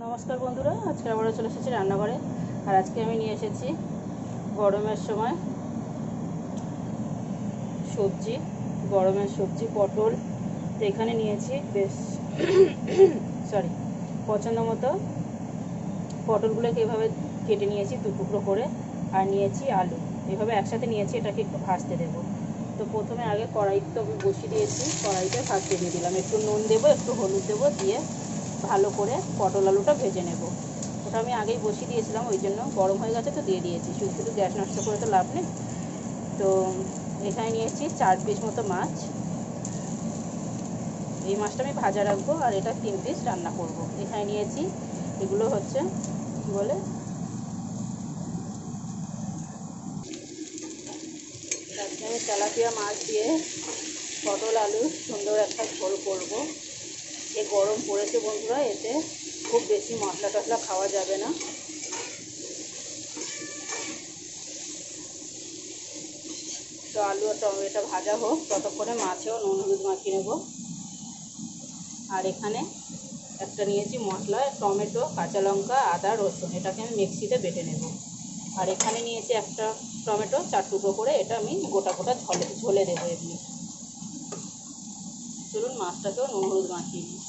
নমস্কার বন্ধুরা, আজকে আবারও চলে এসেছি রান্নাঘরে। আর আজকে আমি নিয়ে এসেছি গরমের সময় সবজি, গরমের সবজি পটল। তো এখানে নিয়েছি বেশ পছন্দ মতো পটলগুলোকে এভাবে কেটে নিয়েছি দু টুকরো করে। আর নিয়েছি আলু, এভাবে একসাথে নিয়েছি, এটাকে একটু ভাজতে দেবো। তো প্রথমে আগে কড়াইতে আমি বসিয়ে দিয়েছি, কড়াইতে ভাজতে দিয়ে দিলাম, একটু নুন দেবো, একটু হলুদ দেবো, দিয়ে ভালো করে পটল আলুটা ভেজে নেব। ওটা আমি আগেই বসিয়ে দিয়েছিলাম, ওই জন্য গরম হয়ে গেছে তো দিয়ে দিয়েছি, শুধু শুধু গ্যাস নষ্ট করে তো লাভ নেই। তো এখানে নিয়েছি 4 পিস মতো মাছ। এই মাছটা আমি ভাজা রাখবো, আর এটা 3 পিস রান্না করব। এখানে নিয়েছি, এগুলো হচ্ছে কী বলে, আজকে আমি তেলাপিয়া মাছ দিয়ে পটল আলু সুন্দর একটা ঝোল করব। এ গরম পড়েছে বন্ধুরা, এতে খুব বেশি মশলা টশলা খাওয়া যাবে না। তো আলু আর টমেটোটা ভাজা হোক, ততক্ষণে মাছেও নুন হলুদ মাখিয়ে নেব। আর এখানে একটা নিয়েছি মশলা, টমেটো, কাঁচা লঙ্কা, আদা, রসুন, এটাকে আমি মিক্সিতে বেটে নেব। আর এখানে নিয়েছি একটা টমেটো 4 টুকরো করে, এটা আমি গোটা গোটা ঝোলে দেবো এমনি। চলুন মাছটাকেও নুন হলুদ মাখিয়ে নিই।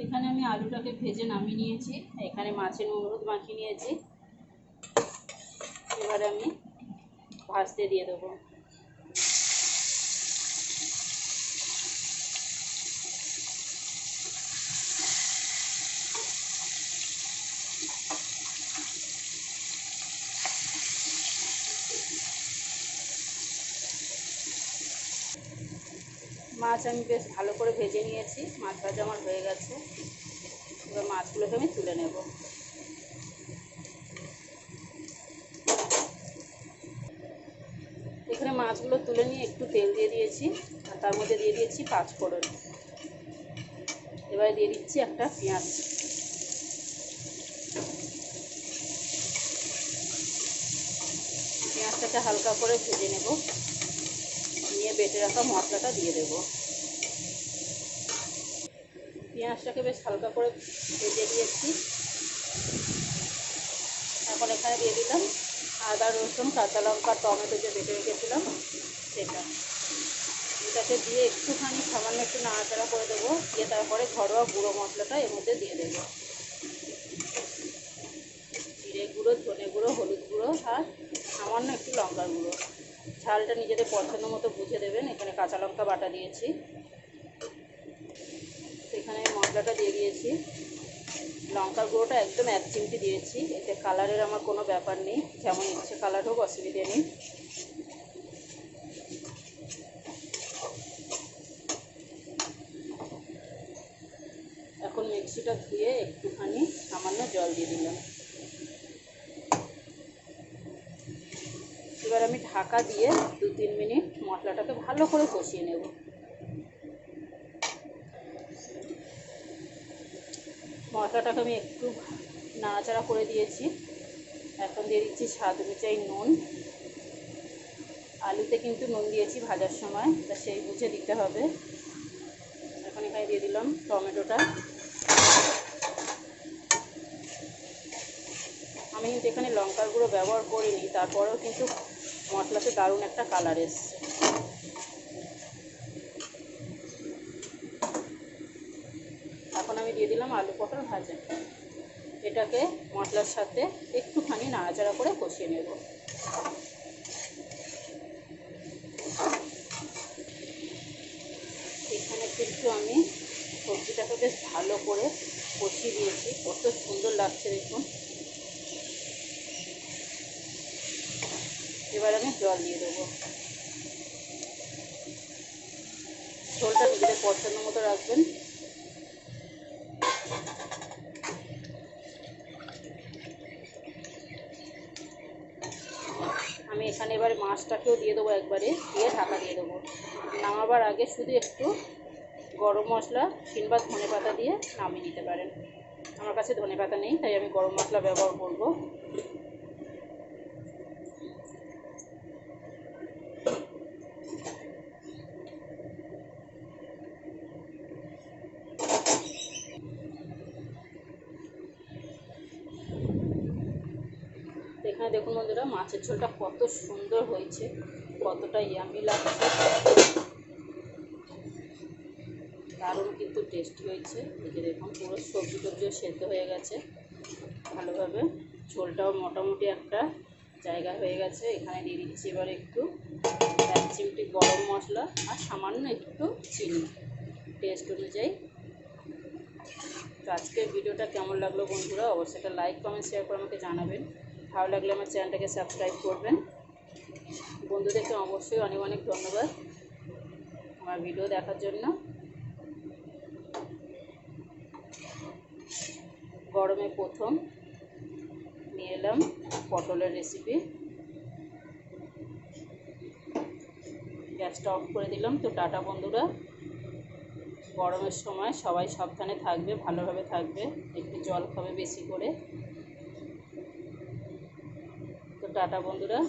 এখানে আমি আলুটাকে ভেজে নামিয়ে নিয়েছি, এখানে মাছে নুন হলুদ মাখিয়ে নিয়েছি। এবারে আমি ভাজতে দিয়ে দেবো। মাছ আমি বেশ ভালো করে ভেজে নিয়েছি, মাছ ভাজা আমার হয়ে গেছে। এবার মাছগুলোকে আমি তুলে নেব। এখানে মাছগুলো তুলে নিয়ে একটু তেল দিয়ে দিয়েছি, আর তার মধ্যে দিয়ে দিয়েছি 5 ফোড়ন। এবারে দিয়ে দিচ্ছি একটা পেঁয়াজ। পেঁয়াজটাকে হালকা করে ভেজে নেব, নিয়ে বেটে রাখা মশলাটা দিয়ে দেব। পেঁয়াজটাকে বেশ হালকা করে ভেজে দিয়েছি। এখন এখানে দিয়ে দিলাম আদা, রসুন, কাঁচা লঙ্কা, টমেটো যে বেটে রেখেছিলাম সেটা। এটাকে দিয়ে একটুখানি সামান্য একটু নাড়াচাড়া করে দেবো, দিয়ে তারপরে ঘরোয়া গুঁড়ো মশলাটা এর মধ্যে দিয়ে দেবো। জিরে গুঁড়ো, ধনে গুঁড়ো, হলুদ গুঁড়ো, আর সামান্য একটু লঙ্কার গুঁড়ো। ঝালটা নিজেদের পছন্দ মতো বুঝে দেবেন। এখানে কাঁচা লঙ্কা বাটা দিয়েছি। এখানে মশলাটা দিয়ে দিয়েছি, লঙ্কার গুঁড়োটা একদম 1 চিমটি দিয়েছি। এতে কালারের আমার কোনো ব্যাপার নেই, যেমন ইচ্ছে কালার হোক, অসুবিধে নেই। এখন মিক্সিটা ধুয়ে একটুখানি সামান্য জল দিয়ে দিলাম। এবার আমি ঢাকা দিয়ে 2-3 মিনিট মশলাটাকে ভালো করে কষিয়ে নেব। মশলাটাকে আমি একটু নাড়াচাড়া করে দিয়েছি। এখন দিয়ে দিচ্ছি স্বাদ অনুযায়ী নুন। আলুতে কিন্তু নুন দিয়েছি ভাজার সময়, তা সেই বুঝে দিতে হবে। এখন এখানে দিয়ে দিলাম টমেটোটা। আমি কিন্তু এখানে লঙ্কার গুঁড়ো ব্যবহার করিনি, তারপরেও কিন্তু মশলাতে দারুণ একটা কালার এসছে। এখন আমি দিয়ে দিলাম আলু পটল ভাজা। এটাকে মশলার সাথে একটুখানি নাড়াচাড়া করে কষিয়ে নেব। এখানে কিন্তু আমি সবজিটাকে বেশ ভালো করে কষিয়ে দিয়েছি, কত সুন্দর লাগছে দেখুন। এবার আমি জল দিয়ে দেবো। ঝোলটা নিজেদের পছন্দ মতো রাখবেন। আমি এখানে এবারে মাছটাকেও দিয়ে দেবো, একবারে দিয়ে ঢাকা দিয়ে দেবো। নামাবার আগে শুধু একটু গরম মশলা কিংবা ধনেপাতা দিয়ে নামিয়ে নিতে পারেন। আমার কাছে ধনেপাতা নেই, তাই আমি গরম মশলা ব্যবহার করব। হ্যাঁ দেখুন বন্ধুরা, মাছের ঝোলটা কত সুন্দর হয়েছে, কতটা ইয়ামি লাগছে, দারুণ কিন্তু টেস্টি হয়েছে। এই যে দেখুন পুরো সবজি টবজিও সেদ্ধ হয়ে গেছে ভালোভাবে, ঝোলটাও মোটামুটি একটা জায়গা হয়ে গেছে। এখানে দিয়ে দিচ্ছি এবার একটু 1 চিমটি গরম মশলা আর সামান্য একটু চিনি টেস্ট অনুযায়ী। তো আজকের ভিডিওটা কেমন লাগলো বন্ধুরা, অবশ্যই একটা লাইক কমেন্ট শেয়ার করে আমাকে জানাবেন। ভালো লাগলে আমার চ্যানেলটাকে সাবস্ক্রাইব করবেন। বন্ধুদেরকে অবশ্যই অনেক অনেক ধন্যবাদ আমার ভিডিও দেখার জন্য। গরমে প্রথম নিয়ে এলাম পটলের রেসিপি। গ্যাসটা অফ করে দিলাম। তো টাটা বন্ধুরা, গরমের সময় সবাই সাবধানে থাকবে, ভালোভাবে থাকবে, একটু জল খাবে বেশি করে। তো টাটা বন্ধুরা।